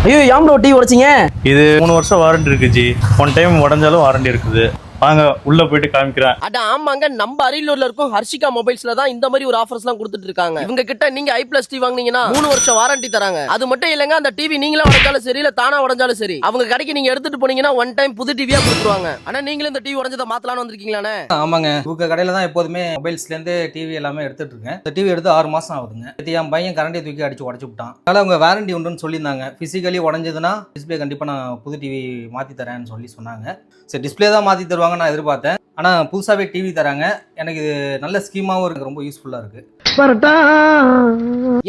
ஐயோ ஏன் bro TV உடைச்சிங்க? இது 3 வருஷம் வாரண்டி இருக்கு ஜி. ஒன் டைம் உடஞ்சாலும் வாரண்டி இருக்குது. வாங்க உள்ள போயிட்டு காமிக்கிறேன். அட ஆமாங்க, நம்ம அரியலூர்ல இருக்கும் ஹர்ஷிகா மொபைல்ஸ்ல தான் இந்த மாதிரி ஒரு ஆஃபர்ஸ் எல்லாம் கொடுத்துட்டு இருக்காங்க. இவங்க கிட்ட நீங்க i+ டிவி வாங்குனீங்கன்னா 3 வருஷம் வாரண்டி தராங்க. அது மட்டும் இல்லங்க, அந்த டிவி நீங்களே உடைஞ்சாலும் சரி இல்ல தானா உடைஞ்சாலும் சரி, அவங்க கடைக்கு நீங்க எடுத்துட்டு போனீங்கன்னா ஒன் டைம் புது டிவியா கொடுத்துருவாங்க. ஆனா நீங்களும் இந்த டிவி உடைஞ்சதை மாத்தலாம்னு வந்திருக்கீங்களானே? ஆமாங்க, உங்க கடையில தான் எப்போதுமே மொபைல்ஸ்ல இருந்து டிவி எல்லாமே எடுத்துட்டு இருக்கேன். இந்த டிவி எடுத்து 6 மாசம் ஆகுதுங்க. என் பையன் கரண்டை தூக்கி அடிச்சு உடச்சு விட்டான். அதனால அவங்க வாரண்டி உண்டுன்னு சொல்லியிருந்தாங்க. பிசிக்கலி உடஞ்சதுன்னா டிஸ்பிளே கண்டிப்பா நான் புது டிவி மாத்தி தரேன்னு சொல்லி சொன்னாங்க. சரி, டிஸ்பிளே தான் மாத்தி தருவாங்க நான் எதிர்பார்த்தேன். ஆனா புதுசாவே டிவி தராங்க. எனக்கு இது நல்ல ஸ்கீமாவும் இருக்கு, ரொம்ப யூஸ்ஃபுல்லா இருக்கு.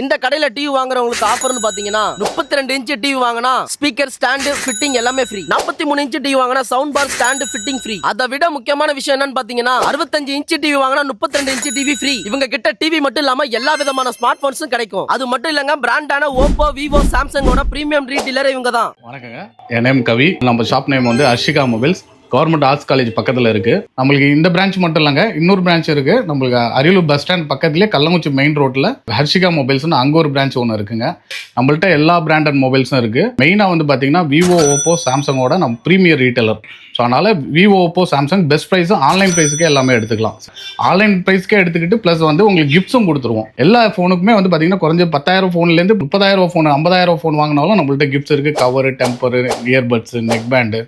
இந்த கடையில டிவி வாங்குறவங்களுக்கு ஆஃபர்னு பாத்தீங்கன்னா 32 இன்ச் டிவி வாங்கினா ஸ்பீக்கர் ஸ்டாண்ட் ஃபிட்டிங் எல்லாமே ஃப்ரீ. 43 இன்ச் டிவி வாங்கினா sound bar stand fitting free. அதை விட முக்கியமான விஷயம் என்னன்னு பாத்தீங்கன்னா 65 இன்ச் டிவி வாங்கினா 32 இன்ச் டிவி ஃப்ரீ. இவங்க கிட்ட டிவி மட்டும் இல்லாம எல்லா விதமான ஸ்மார்ட் போன்ஸும் கிடைக்கும். அது மட்டும் இல்லங்க, பிராண்டான ஓப்போ, விவோ, சாம்சங்கோட பிரீமியம் ரீடீலர் இவங்க தான். வணக்கங்க, என் நேம் கவி. நம்ம ஷாப் நேம் வந்து Harshika mobiles. Government arts college பக்கத்தில் இருக்கு. நம்மளுக்கு இந்த பிரான்ச் மட்டும் இல்லைங்க, இன்னொரு பிரான்ச் இருக்கு. நம்மளுக்கு அரியலூர் பஸ் ஸ்டாண்ட் பக்கத்துலேயே கள்ளங்குறிச்சி மெயின் ரோட்ல ஹர்ஷிகா மொபைல்ஸ்னு அங்கே ஒரு பிரான்ச் ஒன்று இருக்குங்க. நம்மள்ட்ட எல்லா பிராண்டட் மொபைல்ஸும் இருக்கு. மெயினாக வந்து பார்த்தீங்கன்னா விவோ, ஓப்போ, சாம்சங்கோட நம்ம ப்ரீமியர் ரீட்டைலர். ஸோ அதனால Vivo, Oppo, Samsung best price, online ப்ரைஸுக்கே எல்லாமே எடுத்துக்கலாம். ஆன்லைன் ப்ரைஸ்க்கே எடுத்துக்கிட்டு ப்ளஸ் வந்து உங்களுக்கு கிஃப்ட்ஸும் கொடுத்துருவோம். எல்லா ஃபோனுக்குமே வந்து பார்த்தீங்கன்னா குறைஞ்ச 10,000 ஃபோன்லேருந்து 30,000 ஃபோன், 50,000 ஃபோன் வாங்கினாலும் நம்மள்ட்ட கிஃப்ட்ஸ் இருக்கு. Cover, டெம்பரு, earbuds, neck band,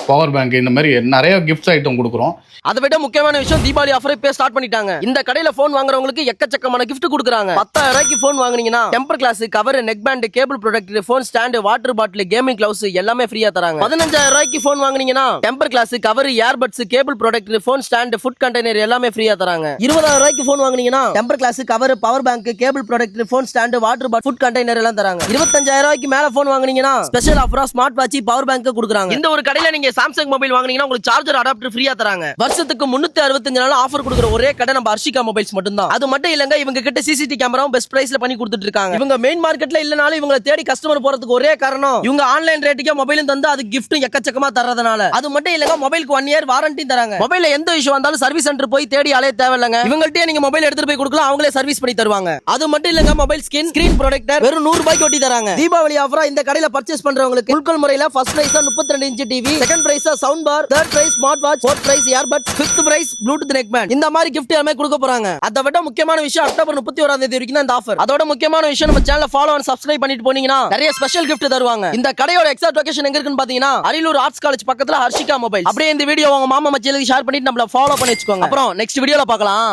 power bank, இந்த மாதிரி நிறைய கிஃப்ட்ஸ் ஐட்டம் கொடுக்குறோம். அதை விட முக்கியமான விஷயம், தீபாவளி ஆஃபர் இப்ப ஸ்டார்ட் பண்ணிட்டாங்க. இந்த கடையில போன் வாங்குறவங்களுக்கு எக்கச்சக்கமான கிஃப்ட் கொடுக்குறாங்க. 10,000 ரூபாய்க்கு போன் வாங்குனீங்கன்னா temper glass, cover, neck band, cable protector, phone stand, water bottle, gaming gloves எல்லாமே ஃப்ரீயா தராங்க. 15,000 ரூபாய்க்கு போன் வாங்குனீங்கன்னா temper glass, cover, earbuds, cable protector, phone stand, food container எல்லாமே ஃப்ரீயா தராங்க. 20,000 ரூபாய்க்கு போன் வாங்குனீங்கன்னா temper glass, cover, power bank, cable protector, phone stand, water bottle, food container எல்லாம் தராங்க. 25,000 ரூபாய்க்கு மேல போன் வாங்குனீங்கன்னா ஸ்பெஷல் ஆஃபரா ஸ்மார்ட் வாட்ச், பவர் பேங்க் கொடுக்குறாங்க. இந்த ஒரு கடையில நீங்க சாம்சங் மொபைல் வாங்குனீங்கன்னா உங்களுக்கு சார்ஜர் அடாப்டர் ஃப்ரீயா தராங்க. வருஷத்துக்கு 365 நாள் ஆஃபர் கொடுக்குற ஒரே கடை நம்ம ஹர்ஷிகா மொபைல்ஸ் மட்டும் தான். அது மட்டும் இல்லங்க, இவங்க கிட்ட சிசிடிவி கேமராவும் பெஸ்ட் பிரைஸ்ல பண்ணி கொடுத்துட்டு இருக்காங்க. இவங்க மெயின் மார்க்கெட்ல இல்லனாலும் இவங்க தேடி கஸ்டமர் போறதுக்கு ஒரே காரணம், இவங்க ஆன்லைன் ரேட்டுக்கே மொபைலும் தந்து அது கிஃப்ட்டும் எக்கச்சக்கமா தரதுனால. அது மட்டும் இல்லங்க, மொபைலுக்கு 1 இயர் வாரண்டி தராங்க. மொபைல்ல எந்த இஷ்யூ வந்தாலும் சர்வீஸ் சென்டர் போய் தேடி அலைய தேவையில்லைங்க. இவங்கள்ட்டே நீங்க மொபைல் எடுத்துட்டு போய் கொடுக்கலாம், அவங்களே சர்வீஸ் பண்ணி தருவாங்க. அது மட்டும் இல்லங்க, மொபைல் ஸ்கிரீன் ப்ரொடெக்டர் வெறும் 100 ரூபாய்க்கு ஒட்டி தராங்க. தீபாவளி ஆஃபரா இந்த கடையில பர்ச்சேஸ் பண்றவங்களுக்கு உள்கொள் முறையில first prize 32 inch TV, second prize sound bar, third prize smart watch, fourth prize earbuds, fifth prize bluetooth neck band, இந்த மாதிரி கிஃப்ட் எல்லாமே கொடுக்க போறாங்க. அதை விட முக்கியமான விஷயம், அக்டோபர் 31ஆம் தேதி வரைக்கும் இந்த ஆஃபர். அதோட முக்கியமான விஷயம், நம்ம சேனலை ஃபாலோ அண்ட் சப்ஸ்கிரைப் பண்ணிட்டு போனீங்கன்னா நிறைய ஸ்பெஷல் கிஃப்ட் தருவாங்க. இந்த கடையோட எக்ஸாக்ட் லொகேஷன் எங்க இருக்குன்னு பாத்தீங்கன்னா அரியலூர் ஆர்ட்ஸ் காலேஜ் பக்கத்துல ஹர்ஷிகா மொபைல். அப்படியே இந்த வீடியோ உங்க மாமா மச்சி எழுதி ஷேர் பண்ணிட்டு நம்மள ஃபாலோ பண்ணி வச்சுக்கோங்க. அப்புறம் நெக்ஸ்ட் வீடியோல பார்க்கலாம்.